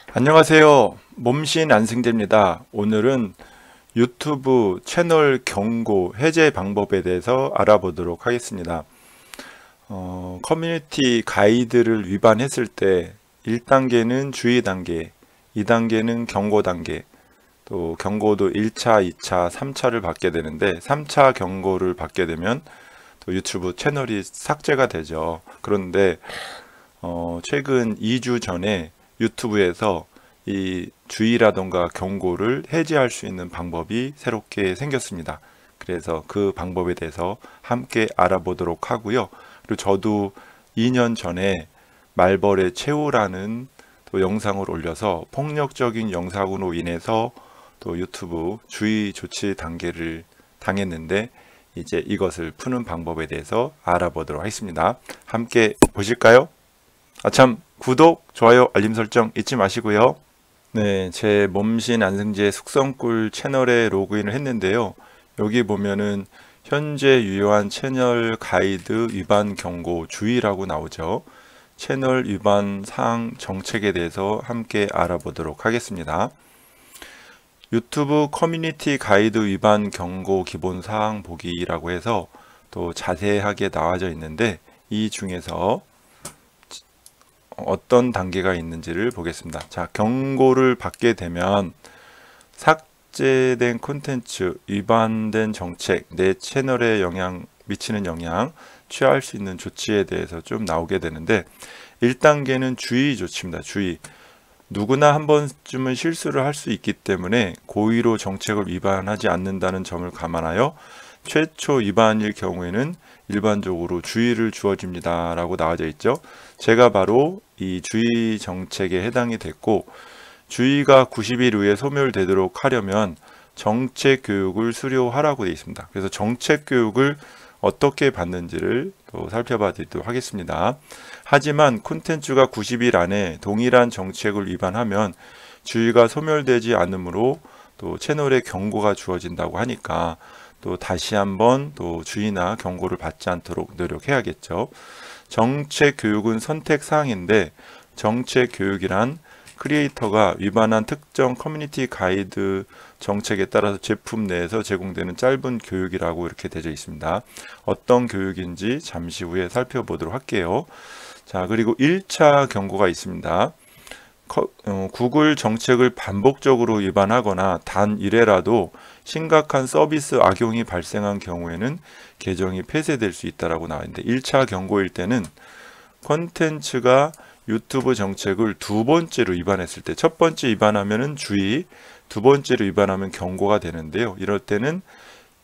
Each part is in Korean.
안녕하세요. 몸신 안승재입니다. 오늘은 유튜브 채널 경고 해제 방법에 대해서 알아보도록 하겠습니다. 커뮤니티 가이드를 위반했을 때 1단계는 주의 단계, 2단계는 경고 단계, 또 경고도 1차, 2차, 3차를 받게 되는데 3차 경고를 받게 되면 또 유튜브 채널이 삭제가 되죠. 그런데 최근 2주 전에 유튜브에서 이 주의라던가 경고를 해제할 수 있는 방법이 새롭게 생겼습니다. 그래서 그 방법에 대해서 함께 알아보도록 하고요. 그리고 저도 2년 전에 말벌의 최후라는 또 영상을 올려서 폭력적인 영상으로 인해서 또 유튜브 주의 조치 단계를 당했는데 이제 이것을 푸는 방법에 대해서 알아보도록 하겠습니다. 함께 보실까요? 아참, 구독, 좋아요, 알림 설정 잊지 마시고요. 네, 제 몸신 안승재 숙성꿀 채널에 로그인을 했는데요. 여기 보면은 현재 유효한 채널 가이드 위반 경고 주의라고 나오죠. 채널 위반 사항 정책에 대해서 함께 알아보도록 하겠습니다. 유튜브 커뮤니티 가이드 위반 경고 기본 사항 보기라고 해서 또 자세하게 나와져 있는데 이 중에서 어떤 단계가 있는지를 보겠습니다. 자, 경고를 받게 되면 삭제된 콘텐츠, 위반된 정책, 내 채널에 미치는 영향, 취할 수 있는 조치에 대해서 좀 나오게 되는데 1단계는 주의 조치입니다. 주의. 누구나 한 번쯤은 실수를 할 수 있기 때문에 고의로 정책을 위반하지 않는다는 점을 감안하여 최초 위반일 경우에는 일반적으로 주의를 주어집니다 라고 나와져 있죠. 제가 바로 이 주의 정책에 해당이 됐고, 주의가 90일 후에 소멸되도록 하려면 정책 교육을 수료하라고 되어 있습니다. 그래서 정책 교육을 어떻게 받는지를 또 살펴봐 드리도록 하겠습니다. 하지만 콘텐츠가 90일 안에 동일한 정책을 위반하면 주의가 소멸되지 않으므로 또 채널에 경고가 주어진다고 하니까 또 다시 한번 또 주의나 경고를 받지 않도록 노력해야겠죠. 정책 교육은 선택 사항인데 정책 교육이란 크리에이터가 위반한 특정 커뮤니티 가이드 정책에 따라서 제품 내에서 제공되는 짧은 교육이라고 이렇게 되어 있습니다. 어떤 교육인지 잠시 후에 살펴보도록 할게요. 자, 그리고 1차 경고가 있습니다. 구글 정책을 반복적으로 위반하거나 단 1회라도 심각한 서비스 악용이 발생한 경우에는 계정이 폐쇄될 수 있다고 나와 있는데 1차 경고일 때는 콘텐츠가 유튜브 정책을 두 번째로 위반했을 때, 첫 번째 위반하면은 주의, 두 번째로 위반하면 경고가 되는데요. 이럴 때는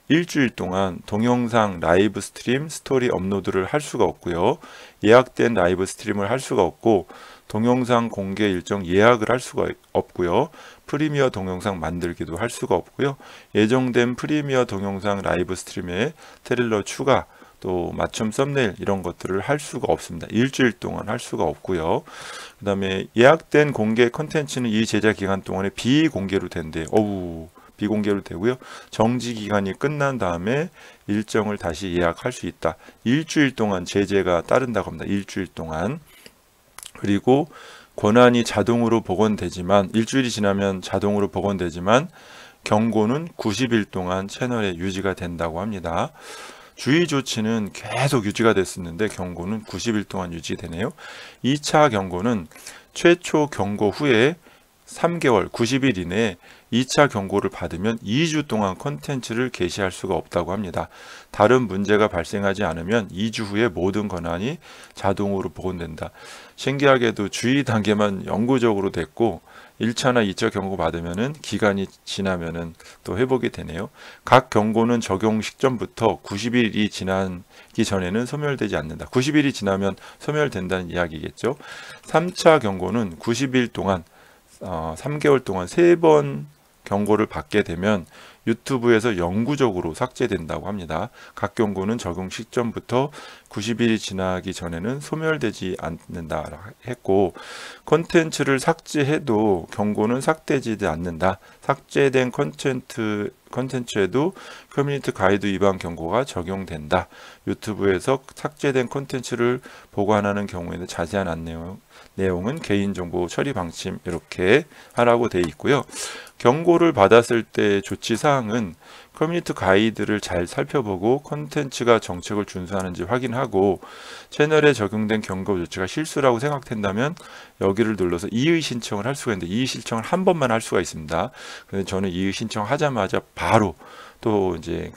일주일 동안 동영상 라이브 스트림, 스토리 업로드를 할 수가 없고요. 예약된 라이브 스트림을 할 수가 없고 동영상 공개 일정 예약을 할 수가 없고요. 프리미어 동영상 만들기도 할 수가 없고요. 예정된 프리미어 동영상 라이브 스트림에 트레일러 추가, 또 맞춤 썸네일 이런 것들을 할 수가 없습니다. 일주일 동안 할 수가 없고요. 그 다음에 예약된 공개 컨텐츠는 이 제작 기간 동안에 비공개로 된대요. 비공개로 되고요. 정지 기간이 끝난 다음에 일정을 다시 예약할 수 있다. 일주일 동안 제재가 따른다고 합니다. 일주일 동안. 그리고 권한이 자동으로 복원되지만 일주일이 지나면 자동으로 복원되지만 경고는 90일 동안 채널에 유지가 된다고 합니다. 주의 조치는 계속 유지가 됐었는데 경고는 90일 동안 유지되네요. 2차 경고는 최초 경고 후에 3개월 90일 이내에 2차 경고를 받으면 2주 동안 콘텐츠를 게시할 수가 없다고 합니다. 다른 문제가 발생하지 않으면 2주 후에 모든 권한이 자동으로 복원된다. 신기하게도 주의 단계만 영구적으로 됐고 1차나 2차 경고 받으면은 기간이 지나면은 또 회복이 되네요. 각 경고는 적용 시점부터 90일이 지나기 전에는 소멸되지 않는다. 90일이 지나면 소멸된다는 이야기겠죠. 3차 경고는 90일 동안 3개월 동안 3번 경고를 받게 되면 유튜브에서 영구적으로 삭제된다고 합니다. 각 경고는 적용 시점부터 90일이 지나기 전에는 소멸되지 않는다 했고, 콘텐츠를 삭제해도 경고는 삭제되지 않는다. 삭제된 콘텐츠에도 커뮤니티 가이드 위반 경고가 적용된다. 유튜브에서 삭제된 콘텐츠를 보관하는 경우에는 자세한 안내는 내용은 개인정보 처리 방침 이렇게 하라고 되어 있고요. 경고를 받았을 때 조치사항은 커뮤니티 가이드를 잘 살펴보고 콘텐츠가 정책을 준수하는지 확인하고 채널에 적용된 경고 조치가 실수라고 생각된다면 여기를 눌러서 이의 신청을 할 수가 있는데 이의 신청을 한 번만 할 수가 있습니다. 그래서 저는 이의 신청하자마자 바로 또 이제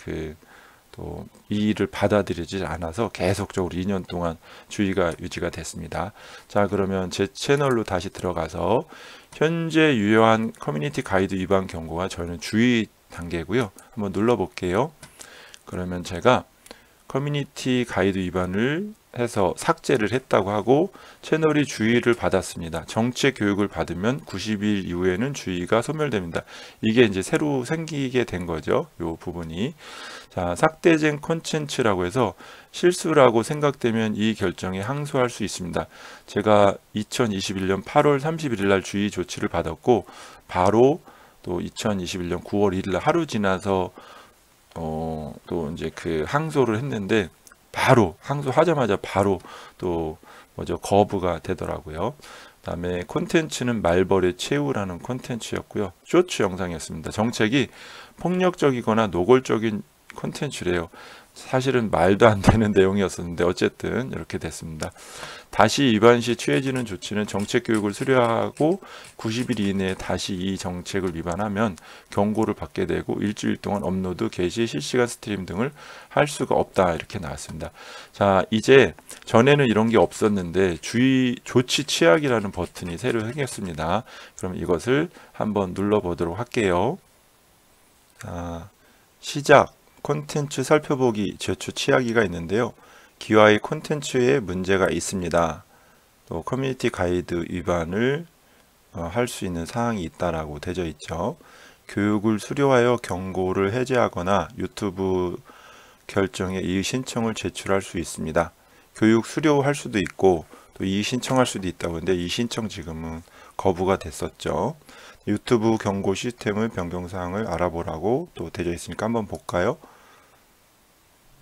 또 이의를 받아들이지 않아서 계속적으로 2년 동안 주의가 유지가 됐습니다. 자, 그러면 제 채널로 다시 들어가서 현재 유효한 커뮤니티 가이드 위반 경고가 저는 주의 단계고요. 한번 눌러 볼게요. 그러면 제가 커뮤니티 가이드 위반을 해서 삭제를 했다고 하고 채널이 주의를 받았습니다. 정책 교육을 받으면 90일 이후에는 주의가 소멸됩니다. 이게 이제 새로 생기게 된 거죠. 이 부분이. 자, 삭제된 콘텐츠라고 해서 실수라고 생각되면 이 결정에 항소할 수 있습니다. 제가 2021년 8월 31일 날 주의 조치를 받았고 바로 또 2021년 9월 1일 날 하루 지나서 또 이제 항소를 했는데 바로 항소하자마자 바로 또 거부가 되더라고요. 그다음에 콘텐츠는 말벌의 최후라는 콘텐츠였고요. 쇼츠 영상이었습니다. 정책이 폭력적이거나 노골적인 콘텐츠래요. 사실은 말도 안 되는 내용이었었는데 어쨌든 이렇게 됐습니다. 다시 위반 시 취해지는 조치는 정책 교육을 수료하고 90일 이내에 다시 이 정책을 위반하면 경고를 받게 되고 일주일 동안 업로드, 게시, 실시간 스트림 등을 할 수가 없다 이렇게 나왔습니다. 자, 이제 전에는 이런 게 없었는데 주의 조치 취하기라는 버튼이 새로 생겼습니다. 그럼 이것을 한번 눌러 보도록 할게요. 자, 시작. 콘텐츠 살펴보기 제초 취하기가 있는데요. 기와의 콘텐츠에 문제가 있습니다. 또 커뮤니티 가이드 위반을 할 수 있는 사항이 있다라고 되어 있죠. 교육을 수료하여 경고를 해제하거나 유튜브 결정에 이의 신청을 제출할 수 있습니다. 교육 수료할 수도 있고 또 이의 신청할 수도 있다고 하는데 이 신청 지금은 거부가 됐었죠. 유튜브 경고 시스템의 변경사항을 알아보라고 또 되어 있으니까 한번 볼까요?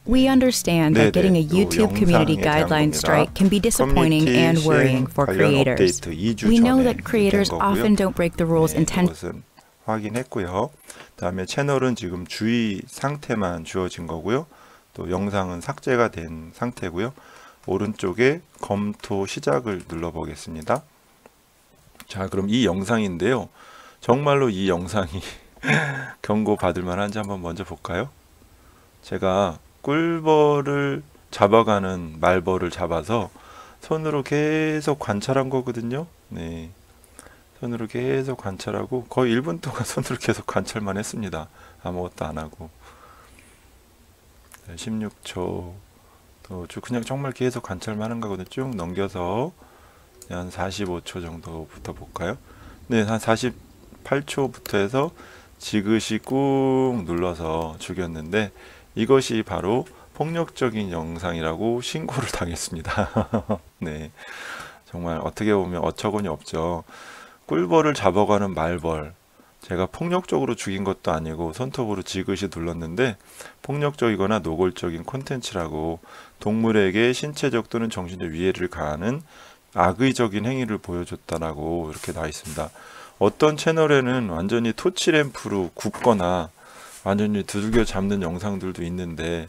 We understand that getting a YouTube community guideline strike can be disappointing and worrying for creators. We know that creators often don't break the rules intentionally. 확인했고요. 다음에 채널은 지금 주의 상태만 주어진 거고요. 또 영상은 삭제가 된 상태고요. 오른쪽에 검토 시작을 눌러 보겠습니다. 자, 그럼 이 영상인데요. 정말로 이 영상이 경고 받을 만한지 한번 먼저 볼까요? 제가 꿀벌을 잡아가는 말벌을 잡아서 손으로 계속 관찰한 거거든요. 네, 손으로 계속 관찰하고 거의 1분 동안 손으로 계속 관찰만 했습니다. 아무것도 안 하고 16초 또 그냥 정말 계속 관찰만 하는 거거든요. 쭉 넘겨서 한 45초 정도부터 볼까요? 네, 한 48초부터 해서 지그시 꾹 눌러서 죽였는데 이것이 바로 폭력적인 영상이라고 신고를 당했습니다. 네, 정말 어떻게 보면 어처구니 없죠. 꿀벌을 잡아가는 말벌, 제가 폭력적으로 죽인 것도 아니고 손톱으로 지그시 눌렀는데 폭력적이거나 노골적인 콘텐츠라고 동물에게 신체적 또는 정신적 위해를 가하는 악의적인 행위를 보여줬다라고 이렇게 나와 있습니다. 어떤 채널에는 완전히 토치램프로 굽거나 완전히 두들겨 잡는 영상들도 있는데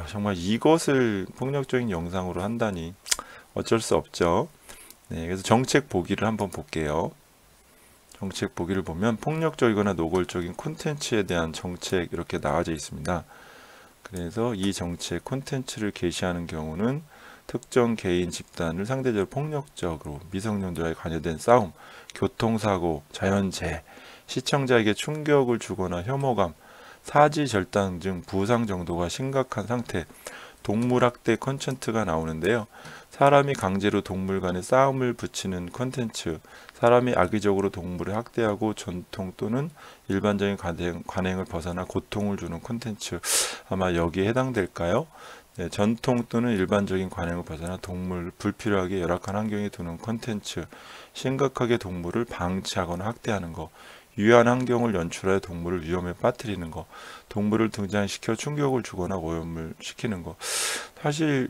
정말 이것을 폭력적인 영상으로 한다니 어쩔 수 없죠. 네, 그래서 정책 보기를 한번 볼게요. 정책 보기를 보면 폭력적이거나 노골적인 콘텐츠에 대한 정책 이렇게 나와져 있습니다. 그래서 이 정책 콘텐츠를 게시하는 경우는 특정 개인 집단을 상대적으로 폭력적으로 미성년자에 관여된 싸움, 교통사고, 자연재해, 시청자에게 충격을 주거나 혐오감, 사지절단 등 부상 정도가 심각한 상태, 동물학대 콘텐츠가 나오는데요. 사람이 강제로 동물 간의 싸움을 붙이는 콘텐츠, 사람이 악의적으로 동물을 학대하고 전통 또는 일반적인 관행을 벗어나 고통을 주는 콘텐츠, 아마 여기에 해당될까요? 네, 전통 또는 일반적인 관행을 벗어나 동물을 불필요하게 열악한 환경에 두는 콘텐츠, 심각하게 동물을 방치하거나 학대하는 것, 유해한 환경을 연출하여 동물을 위험에 빠뜨리는 것, 동물을 등장시켜 충격을 주거나 오염을 시키는 것. 사실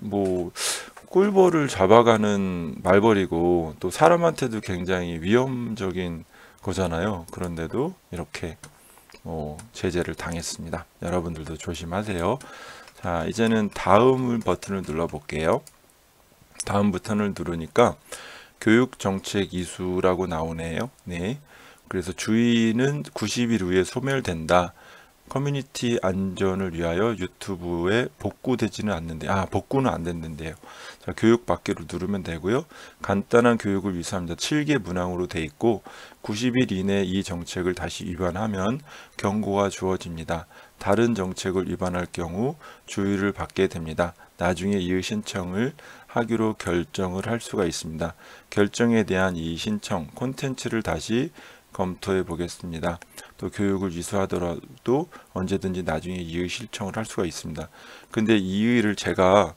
꿀벌을 잡아가는 말벌이고 또 사람한테도 굉장히 위험적인 거잖아요. 그런데도 이렇게 제재를 당했습니다. 여러분들도 조심하세요. 자, 이제는 다음 버튼을 눌러 볼게요. 다음 버튼을 누르니까 교육정책 이수라고 나오네요. 네. 그래서 주의는 90일 후에 소멸된다. 커뮤니티 안전을 위하여 유튜브에 복구되지는 않는데, 복구는 안 됐는데요. 자, 교육 받기로 누르면 되고요. 간단한 교육을 위수합니다. 7개 문항으로 돼 있고 90일 이내 이 정책을 다시 위반하면 경고가 주어집니다. 다른 정책을 위반할 경우 주의를 받게 됩니다. 나중에 이의 신청을 하기로 결정을 할 수가 있습니다. 결정에 대한 이 신청 콘텐츠를 다시 검토해 보겠습니다. 또 교육을 이수하더라도 언제든지 나중에 이의 신청을 할 수가 있습니다. 근데 이의를 제가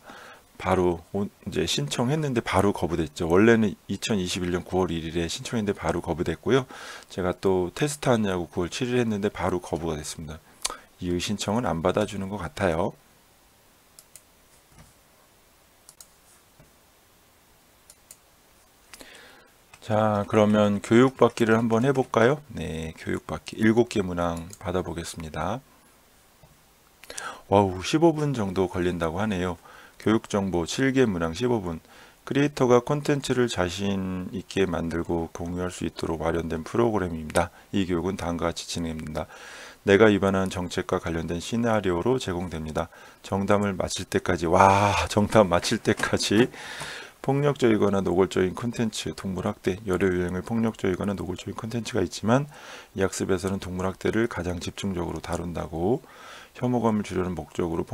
바로 이제 신청했는데 바로 거부됐죠. 원래는 2021년 9월 1일에 신청했는데 바로 거부됐고요. 제가 또 테스트하냐고 9월 7일 했는데 바로 거부가 됐습니다. 이의 신청은 안 받아주는 것 같아요. 자, 그러면 교육받기를 한번 해볼까요? 네, 교육받기 7개 문항 받아보겠습니다. 와우, 15분 정도 걸린다고 하네요. 교육정보 7개 문항 15분. 크리에이터가 콘텐츠를 자신 있게 만들고 공유할 수 있도록 마련된 프로그램입니다. 이 교육은 다음과 같이 진행됩니다. 내가 위반한 정책과 관련된 시나리오로 제공됩니다. 정답을 맞힐 때까지, 정답 맞힐 때까지 폭력적이거나 노골적인 콘텐츠, 동물학대, 여려유행을 폭력적이거나 노골적인 콘텐츠가 있지만 이 학습에서는 동물학대를 가장 집중적으로 다룬다고, 혐오감을 주려는 목적으로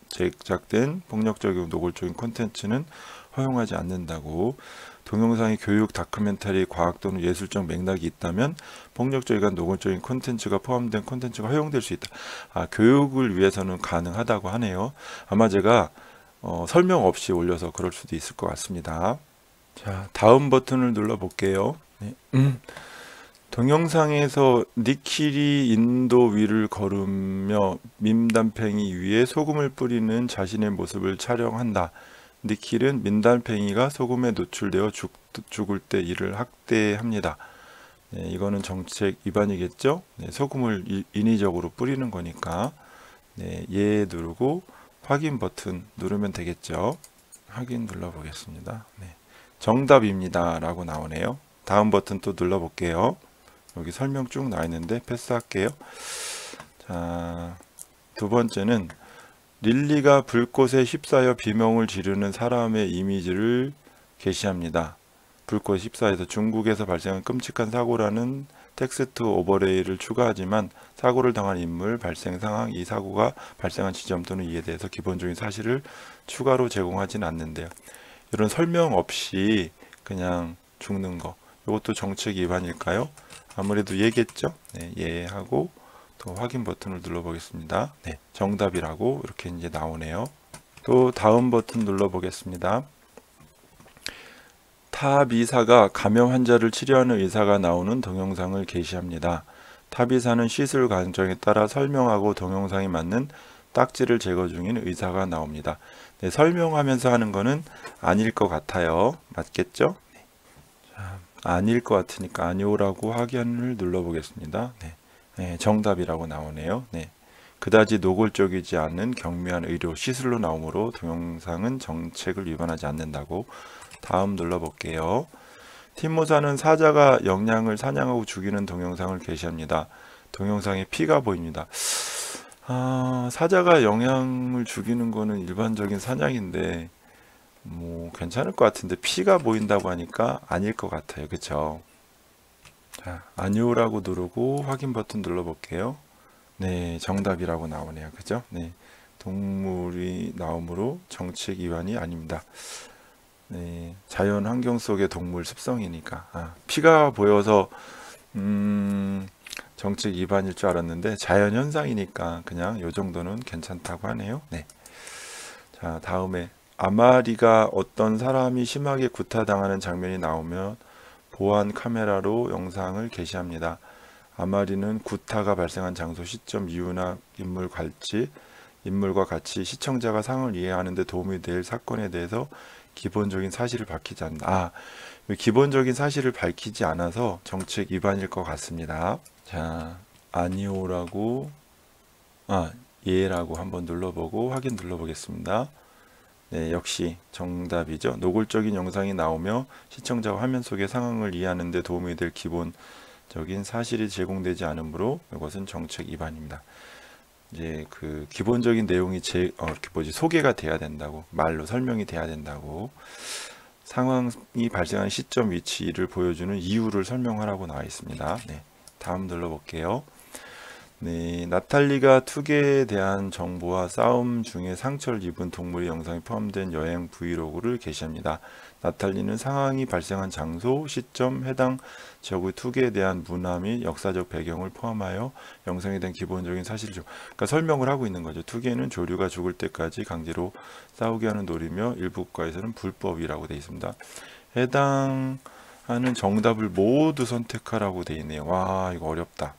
제작된 폭력적이고 노골적인 콘텐츠는 허용하지 않는다고, 동영상의 교육, 다큐멘터리, 과학 또는 예술적 맥락이 있다면 폭력적이거나 노골적인 콘텐츠가 포함된 콘텐츠가 허용될 수 있다. 교육을 위해서는 가능하다고 하네요. 아마 제가 설명 없이 올려서 그럴 수도 있을 것 같습니다. 자, 다음 버튼을 눌러 볼게요. 네. 동영상에서 니킬이 인도 위를 걸으며 민달팽이 위에 소금을 뿌리는 자신의 모습을 촬영한다. 니킬은 민달팽이가 소금에 노출되어 죽을 때 이를 학대합니다. 네, 이거는 정책 위반이겠죠? 네, 소금을 인위적으로 뿌리는 거니까. 네, 예 누르고 확인 버튼 누르면 되겠죠. 확인 눌러 보겠습니다. 네. 정답입니다 라고 나오네요. 다음 버튼 또 눌러 볼게요. 여기 설명 쭉 나와 있는데 패스할게요. 자, 두 번째는 릴리가 불꽃에 휩싸여 비명을 지르는 사람의 이미지를 게시합니다. 불꽃에 휩싸여서 중국에서 발생한 끔찍한 사고라는 텍스트 오버레이를 추가하지만 사고를 당한 인물, 발생 상황, 이 사고가 발생한 지점 또는 이에 대해서 기본적인 사실을 추가로 제공하지는 않는데요. 이런 설명 없이 그냥 죽는 거, 이것도 정책 위반일까요? 아무래도 예겠죠? 네, 예 하고 또 확인 버튼을 눌러 보겠습니다. 네, 정답이라고 이렇게 이제 나오네요. 또 다음 버튼 눌러 보겠습니다. 탑의사가 감염 환자를 치료하는 의사가 나오는 동영상을 게시합니다. 탑의사는 시술 과정에 따라 설명하고 동영상에 맞는 딱지를 제거 중인 의사가 나옵니다. 네, 설명하면서 하는 거는 아닐 것 같아요. 맞겠죠? 네. 자, 아닐 것 같으니까 아니오라고 확인을 눌러 보겠습니다. 네. 네, 정답이라고 나오네요. 네. 그다지 노골적이지 않은 경미한 의료 시술로 나오므로 동영상은 정책을 위반하지 않는다고. 다음 눌러볼게요. 티모사는 사자가 영양을 사냥하고 죽이는 동영상을 게시합니다. 동영상에 피가 보입니다. 사자가 영양을 죽이는 거는 일반적인 사냥인데 뭐 괜찮을 것 같은데 피가 보인다고 하니까 아닐 것 같아요. 그쵸? 자, 아니오라고 누르고 확인 버튼 눌러볼게요. 네, 정답이라고 나오네요. 그죠? 네, 동물이 나오므로 정책 위반이 아닙니다. 네, 자연 환경 속의 동물 습성이니까. 피가 보여서 정책 위반일 줄 알았는데 자연 현상이니까 그냥 요 정도는 괜찮다고 하네요. 네. 자, 다음에 아마리가 어떤 사람이 심하게 구타당하는 장면이 나오면 보안 카메라로 영상을 게시합니다. 아마리는 구타가 발생한 장소, 시점, 이유나 인물, 갈지, 인물과 같이 시청자가 상황을 이해하는 데 도움이 될 사건에 대해서 기본적인 사실을 밝히지 않는다. 기본적인 사실을 밝히지 않아서 정책 위반일 것 같습니다. 자, 아니오라고 예라고 한번 눌러보고 확인 눌러보겠습니다. 네, 역시 정답이죠. 노골적인 영상이 나오며 시청자가 화면 속의 상황을 이해하는 데 도움이 될 기본적인 사실이 제공되지 않으므로 이것은 정책 위반입니다. 이제 그 기본적인 내용이 소개가 돼야 된다고, 말로 설명이 돼야 된다고, 상황이 발생하는 시점 위치를 보여주는 이유를 설명하라고 나와 있습니다. 네, 다음 눌러볼게요. 네, 나탈리가 투게에 대한 정보와 싸움 중에 상처를 입은 동물의 영상이 포함된 여행 브이로그를 게시합니다. 나탈리는 상황이 발생한 장소, 시점, 해당 지역의 투게에 대한 문화 및 역사적 배경을 포함하여 영상에 대한 기본적인 사실을 그러니까 설명을 하고 있는 거죠. 투게는 조류가 죽을 때까지 강제로 싸우게 하는 놀이며 일부 국가에서는 불법이라고 되어 있습니다. 해당하는 정답을 모두 선택하라고 되어 있네요. 와, 이거 어렵다.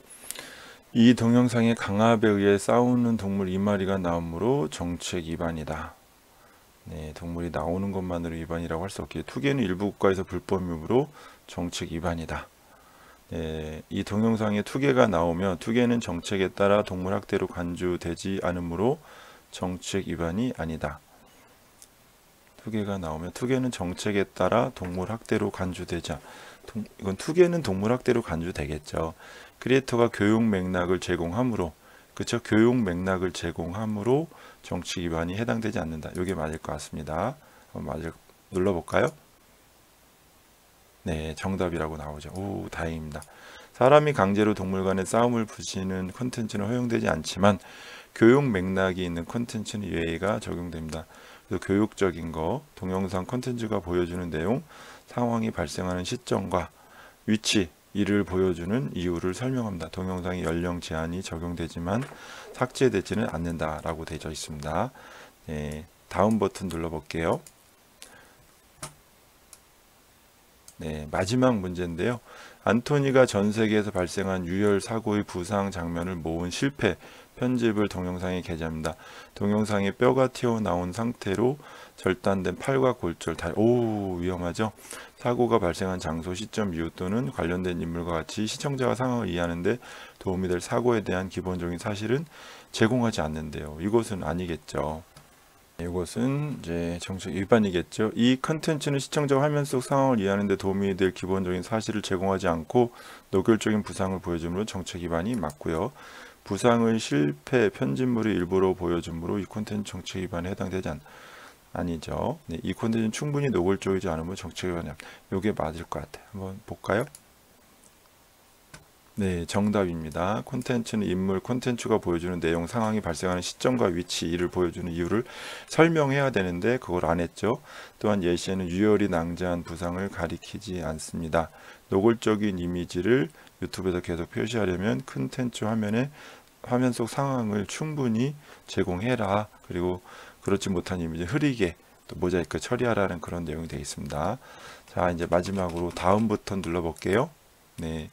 이 동영상에 강압에 의해 싸우는 동물 2마리가 나오므로 정책 위반이다. 네, 동물이 나오는 것만으로 위반이라고 할 수 없기에 투게는 일부 국가에서 불법이므로 정책 위반이다. 네, 이 동영상에 투게가 나오며 투게는 정책에 따라 동물 학대로 간주되지 않으므로 정책 위반이 아니다. 투게가 나오면 투게는 정책에 따라 동물 학대로 간주되지 이건 투게는 동물 학대로 간주되겠죠. 크리에이터가 교육 맥락을 제공하므로, 그쵸? 교육 맥락을 제공하므로 정책 위반이 해당되지 않는다. 이게 맞을 것 같습니다. 한번 눌러볼까요? 네, 정답이라고 나오죠. 오, 다행입니다. 사람이 강제로 동물 간의 싸움을 부시는 콘텐츠는 허용되지 않지만 교육 맥락이 있는 콘텐츠는 예외가 적용됩니다. 그래서 교육적인 거, 동영상 콘텐츠가 보여주는 내용, 상황이 발생하는 시점과 위치, 이를 보여주는 이유를 설명합니다. 동영상의 연령 제한이 적용되지만 삭제되지는 않는다라고 되어 있습니다. 네, 다음 버튼 눌러볼게요. 네, 마지막 문제인데요. 안토니가 전 세계에서 발생한 유혈 사고의 부상 장면을 모은 실패 편집을 동영상에 게재합니다. 동영상에 뼈가 튀어나온 상태로 절단된 팔과 골절, 위험하죠? 사고가 발생한 장소, 시점, 이유 또는 관련된 인물과 같이 시청자가 상황을 이해하는 데 도움이 될 사고에 대한 기본적인 사실은 제공하지 않는데요. 이것은 아니겠죠. 이것은 이제 정책 위반이겠죠. 이 컨텐츠는 시청자가 화면 속 상황을 이해하는 데 도움이 될 기본적인 사실을 제공하지 않고 노골적인 부상을 보여주므로 정책 위반이 맞고요. 부상의 실패 편집물이 일부러 보여주므로 이 콘텐츠 정책 위반에 해당되지 아니죠. 네, 이 콘텐츠는 충분히 노골적이지 않으면 정책 위반이 이게 맞을 것 같아요. 한번 볼까요? 네, 정답입니다. 콘텐츠는 인물, 콘텐츠가 보여주는 내용, 상황이 발생하는 시점과 위치, 이를 보여주는 이유를 설명해야 되는데 그걸 안 했죠. 또한 예시에는 유혈이 낭자한 부상을 가리키지 않습니다. 노골적인 이미지를 유튜브에서 계속 표시하려면 콘텐츠 화면 속 상황을 충분히 제공해라. 그리고 그렇지 못한 이미지 흐리게 또 모자이크 처리하라는 그런 내용이 되어 있습니다. 자, 이제 마지막으로 다음 버튼 눌러볼게요. 네,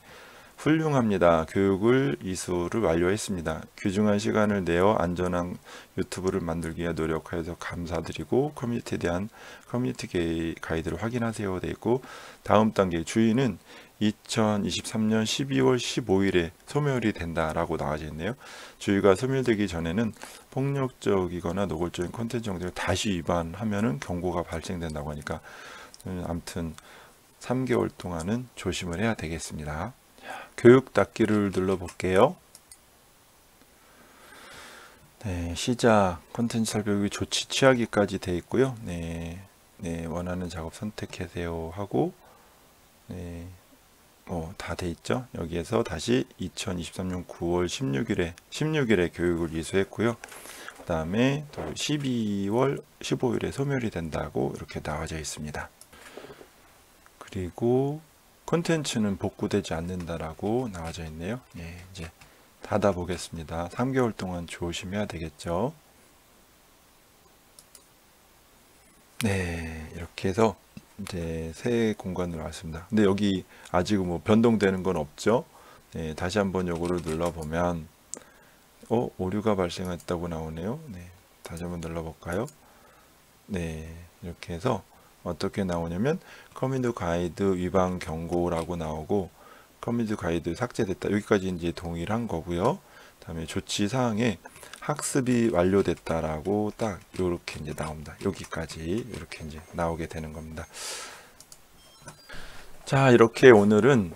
훌륭합니다. 교육을 이수를 완료했습니다. 귀중한 시간을 내어 안전한 유튜브를 만들기 위해 노력하여서 감사드리고 커뮤니티에 대한 커뮤니티 가이드를 확인하세요 되어 있고, 다음 단계 주의는 2023년 12월 15일에 소멸이 된다라고 나와져 있네요. 주의가 소멸되기 전에는 폭력적이거나 노골적인 콘텐츠 정도를 다시 위반하면은 경고가 발생된다고 하니까 아무튼 3개월 동안은 조심을 해야 되겠습니다. 교육 닫기를 눌러볼게요. 네, 시작 콘텐츠 살펴보기 조치 취하기까지 되어 있고요. 네, 원하는 작업 선택하세요 하고, 네, 다 돼 있죠. 여기에서 다시 2023년 9월 16일에 교육을 이수했고요. 그 다음에 또 12월 15일에 소멸이 된다고 이렇게 나와져 있습니다. 그리고 콘텐츠는 복구되지 않는다라고 나와져 있네요. 네, 이제 닫아 보겠습니다. 3개월 동안 조심해야 되겠죠. 네, 이렇게 해서 이제 새 공간으로 왔습니다. 근데 여기 아직 뭐 변동되는 건 없죠. 네, 다시 한번 요거를 눌러보면 오류가 발생했다고 나오네요. 네, 다시 한번 눌러볼까요? 네, 이렇게 해서 어떻게 나오냐면 커뮤니티 가이드 위반 경고라고 나오고 커뮤니티 가이드 삭제됐다. 여기까지 이제 동일한 거고요. 다음에 조치 사항에 학습이 완료됐다라고 딱 이렇게 이제 나옵니다. 여기까지 이렇게 이제 나오게 되는 겁니다. 자, 이렇게 오늘은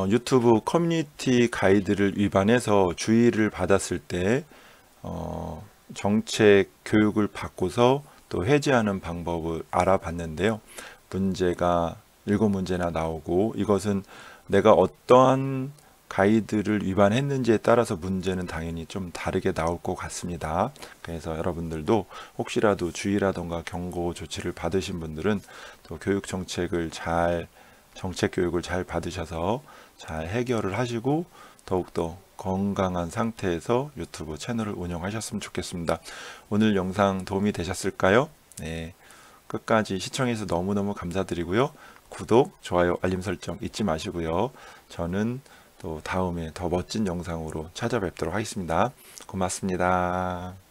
유튜브 커뮤니티 가이드를 위반해서 주의를 받았을 때 정책 교육을 받고서 또 해제하는 방법을 알아봤는데요. 문제가 7문제나 나오고 이것은 내가 어떠한 가이드를 위반했는지에 따라서 문제는 당연히 좀 다르게 나올 것 같습니다. 그래서 여러분들도 혹시라도 주의라던가 경고 조치를 받으신 분들은 또 교육 정책 교육을 잘 받으셔서 잘 해결을 하시고 더욱더 건강한 상태에서 유튜브 채널을 운영하셨으면 좋겠습니다. 오늘 영상 도움이 되셨을까요? 네, 끝까지 시청해서 너무너무 감사드리고요. 구독, 좋아요, 알림 설정 잊지 마시고요. 저는 또 다음에 더 멋진 영상으로 찾아뵙도록 하겠습니다. 고맙습니다.